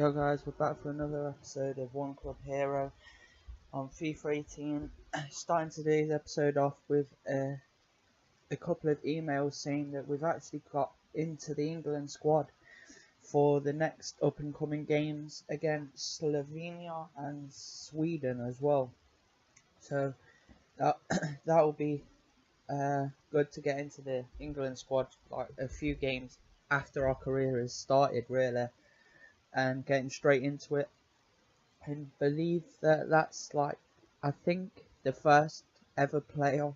Yo guys, we're back for another episode of One Club Hero on FIFA 18. Starting today's episode off with a couple of emails saying that we've actually got into the England squad for the next up and coming games against Slovenia and Sweden as well. So that will be good to get into the England squad like a few games after our career has started, really, and getting straight into it. And believe that that's like, I think, the first ever player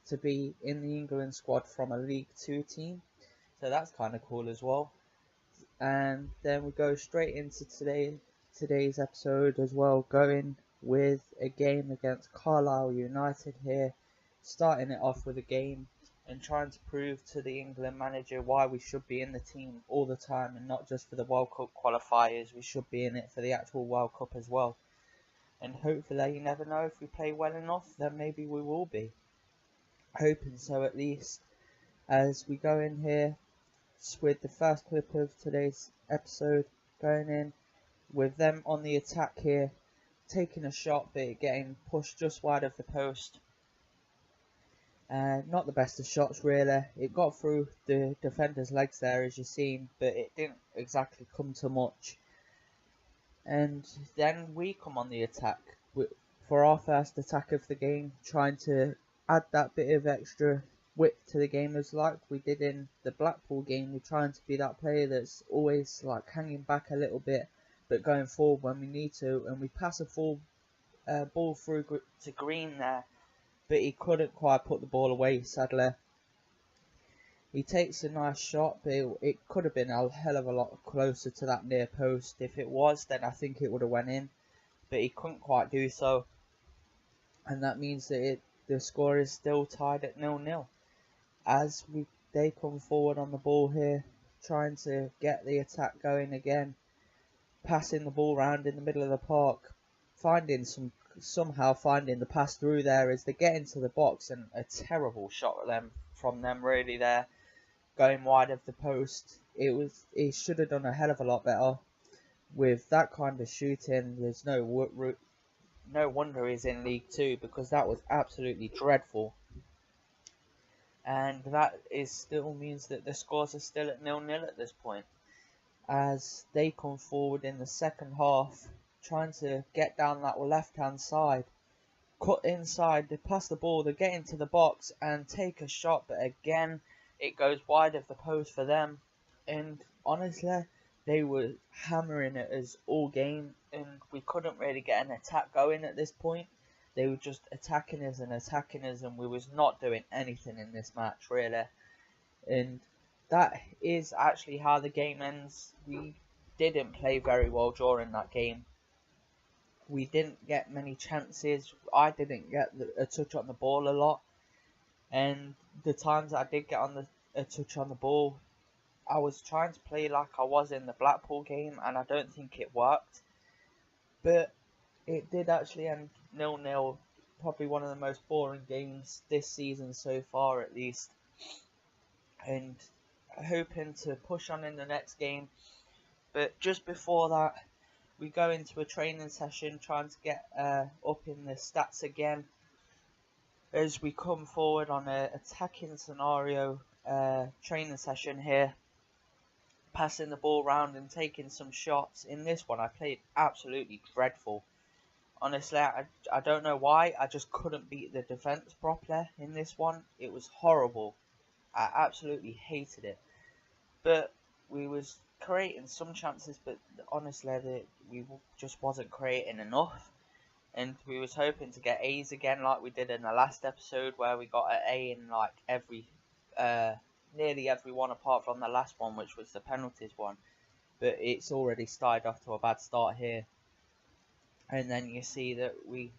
to be in the England squad from a League 2 team, so that's kind of cool as well. And then we go straight into today's episode as well, going with a game against Carlisle United here, starting it off with a game and trying to prove to the England manager why we should be in the team all the time and not just for the World Cup qualifiers. We should be in it for the actual World Cup as well. And hopefully, you never know, if we play well enough, then maybe we will be. Hoping so, at least. As we go in here with the first clip of today's episode, going in with them on the attack here, taking a shot but getting pushed just wide of the post. Not the best of shots, really. It got through the defender's legs there, as you've seen, but it didn't exactly come to much. And then we come on the attack for our first attack of the game, trying to add that bit of extra width to the game, as like we did in the Blackpool game. We're trying to be that player that's always like hanging back a little bit, but going forward when we need to. And we pass a full ball through to Green there, but he couldn't quite put the ball away, sadly. He takes a nice shot, but it could have been a hell of a lot closer to that near post. If it was, then I think it would have went in, but he couldn't quite do so. And that means that the score is still tied at 0-0. As they come forward on the ball here, trying to get the attack going again, passing the ball around in the middle of the park, somehow finding the pass through there as they get into the box, and a terrible shot from them really there, going wide of the post. He should have done a hell of a lot better with that kind of shooting. There's no wonder he's in League 2, because that was absolutely dreadful. And that still means that the scores are still at 0-0 at this point, as they come forward in the second half, trying to get down that left hand side, cut inside, they pass the ball, they get into the box and take a shot, but again it goes wide of the post for them. And honestly, they were hammering at us all game, and we couldn't really get an attack going at this point. They were just attacking us, and we was not doing anything in this match, really. And that is actually how the game ends. We didn't play very well during that game. We didn't get many chances. I didn't get a touch on the ball a lot. And the times I did get a touch on the ball, I was trying to play like I was in the Blackpool game, and I don't think it worked. But it did actually end 0-0. Probably one of the most boring games this season so far, at least. And hoping to push on in the next game. But just before that, we go into a training session trying to get up in the stats again, as we come forward on an attacking scenario training session here, passing the ball around and taking some shots. In this one, I played absolutely dreadful. Honestly, I don't know why. I just couldn't beat the defence properly in this one. It was horrible. I absolutely hated it. But we was creating some chances, but honestly, we just wasn't creating enough. And we was hoping to get A's again, like we did in the last episode, where we got an A in like nearly every one, apart from the last one, which was the penalties one. But it's already started off to a bad start here. And then you see that we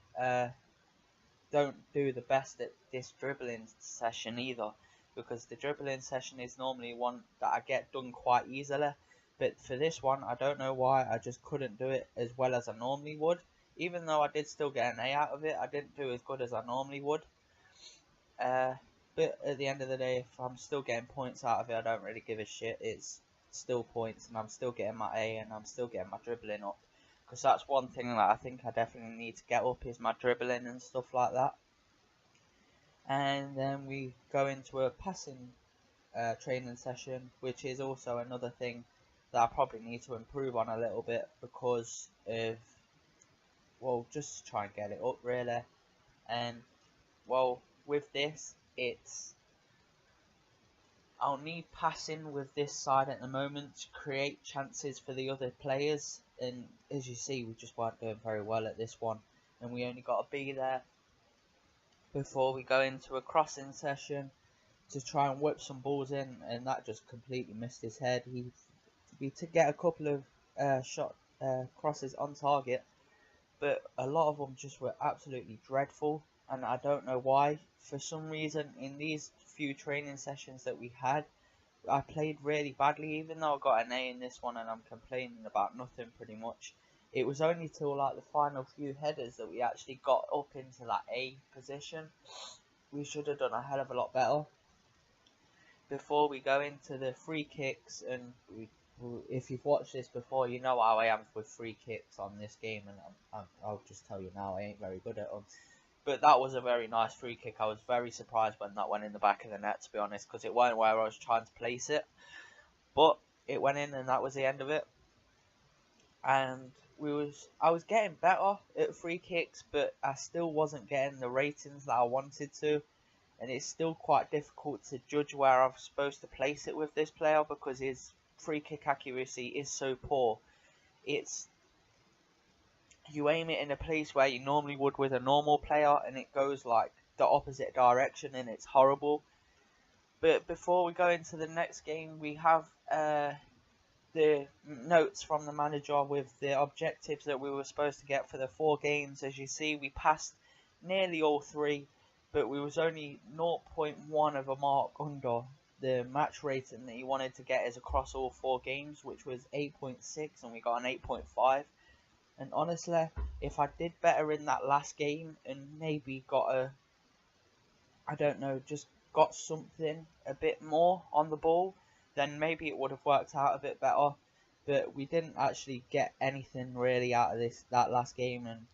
don't do the best at this dribbling session either, because the dribbling session is normally one that I get done quite easily. But for this one, I don't know why, I just couldn't do it as well as I normally would. Even though I did still get an A out of it, I didn't do as good as I normally would. But at the end of the day, if I'm still getting points out of it, I don't really give a shit. It's still points, and I'm still getting my A, and I'm still getting my dribbling up. Because that's one thing that I think I definitely need to get up, is my dribbling and stuff like that. And then we go into a passing training session, which is also another thing that I probably need to improve on a little bit, because of, well, just to try and get it up really. And well, with this, I'll need passing with this side at the moment to create chances for the other players, and as you see, we just weren't doing very well at this one, and we only got a B there before we go into a crossing session to try and whip some balls in, and that just completely missed his head. We to get a couple of crosses on target, but a lot of them just were absolutely dreadful, and I don't know why. For some reason, in these few training sessions that we had, I played really badly, even though I got an A in this one, and I'm complaining about nothing pretty much. It was only till like the final few headers that we actually got up into that A position. We should have done a hell of a lot better. Before we go into the free kicks, and if you've watched this before, you know how I am with free kicks on this game, and I'll just tell you now, I ain't very good at them. But that was a very nice free kick. I was very surprised when that went in the back of the net, to be honest, because it weren't where I was trying to place it. But it went in, and that was the end of it. And I was getting better at free kicks, but I still wasn't getting the ratings that I wanted to. And it's still quite difficult to judge where I'm supposed to place it with this player, because his free kick accuracy is so poor. You aim it in a place where you normally would with a normal player, and it goes like the opposite direction, and it's horrible. But before we go into the next game, we have the notes from the manager with the objectives that we were supposed to get for the 4 games. As you see, we passed nearly all 3, but we was only 0.1 of a mark under the match rating that he wanted to get is across all 4 games, which was 8.6, and we got an 8.5. And honestly, if I did better in that last game and maybe just got something a bit more on the ball, then maybe it would have worked out a bit better. But we didn't actually get anything really out of that last game, and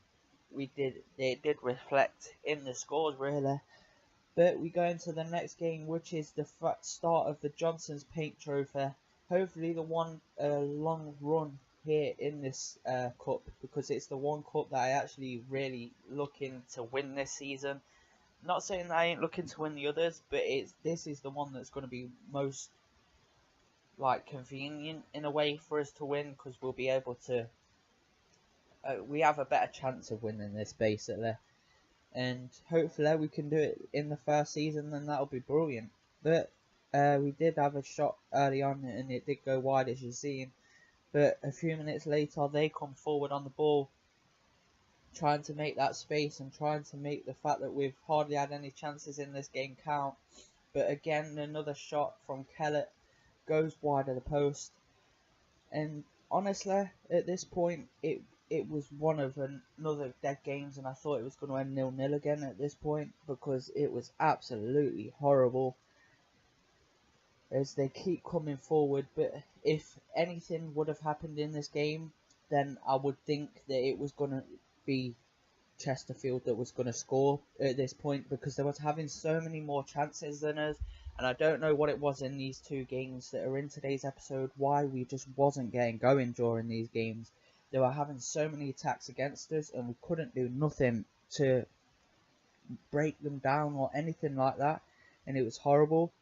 it did reflect in the scores really. But we go into the next game, which is the start of the Johnson's Paint Trophy. Hopefully the one long run here in this cup, because it's the one cup that I actually really looking to win this season. Not saying that I ain't looking to win the others, but this is the one that's going to be most like convenient in a way for us to win, because we'll be able to we have a better chance of winning this basically, and hopefully we can do it in the first season, then that'll be brilliant. But we did have a shot early on, and it did go wide, as you've seen. But a few minutes later, they come forward on the ball, trying to make that space and trying to make the fact that we've hardly had any chances in this game count. But again, another shot from Kellett goes wide of the post. And honestly, at this point, it was one of another dead games, and I thought it was going to end 0-0 again at this point, because it was absolutely horrible as they keep coming forward. But if anything would have happened in this game, then I would think that it was going to be Chesterfield that was going to score at this point, because they was having so many more chances than us. And I don't know what it was in these 2 games that are in today's episode, why we just wasn't getting going during these games. They were having so many attacks against us, and we couldn't do nothing to break them down or anything like that, and it was horrible.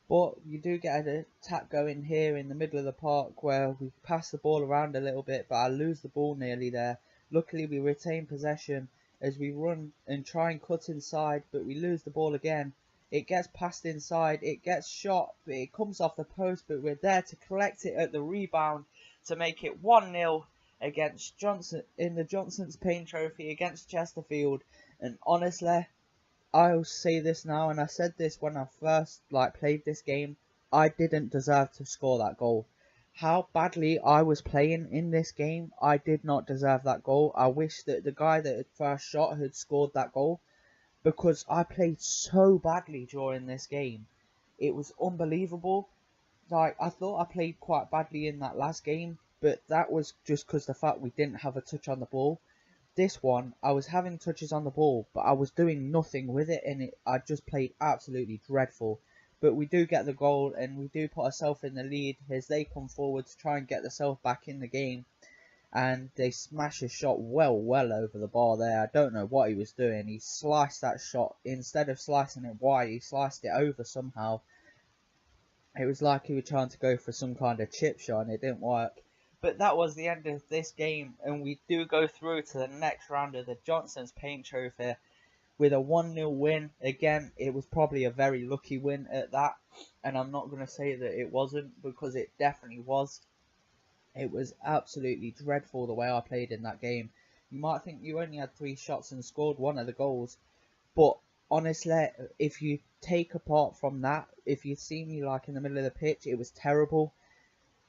But you do get an attack going here in the middle of the park where we pass the ball around a little bit, but I lose the ball nearly there. Luckily we retain possession as we run and try and cut inside, but we lose the ball again. It gets passed inside, it gets shot, but it comes off the post, but we're there to collect it at the rebound to make it 1-0 against Johnson in the Johnson's Paint Trophy against Chesterfield. And honestly, I'll say this now, and I said this when I first played this game, I didn't deserve to score that goal. How badly I was playing in this game, I did not deserve that goal. I wish that the guy that had first shot had scored that goal, because I played so badly during this game. It was unbelievable. like, I thought I played quite badly in that last game, but that was just because the fact we didn't have a touch on the ball. This one, I was having touches on the ball, but I was doing nothing with it, and I just played absolutely dreadful. But we do get the goal, and we do put ourselves in the lead as they come forward to try and get themselves back in the game. And they smash a shot well over the bar there. I don't know what he was doing. He sliced that shot. Instead of slicing it wide, he sliced it over somehow. It was like he was trying to go for some kind of chip shot and it didn't work. But that was the end of this game, and we do go through to the next round of the Johnson's Paint Trophy with a 1-0 win. Again, it was probably a very lucky win at that, and I'm not going to say that it wasn't, because it definitely was. It was absolutely dreadful the way I played in that game. You might think you only had 3 shots and scored one of the goals, but honestly, if you take apart from that, if you see me like in the middle of the pitch, it was terrible.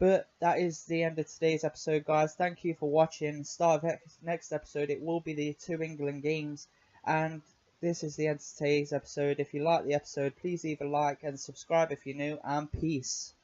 But that is the end of today's episode, guys. Thank you for watching. Start of next episode, it will be the 2 England games. And this is the end of today's episode. If you like the episode, please leave a like and subscribe if you're new. And peace.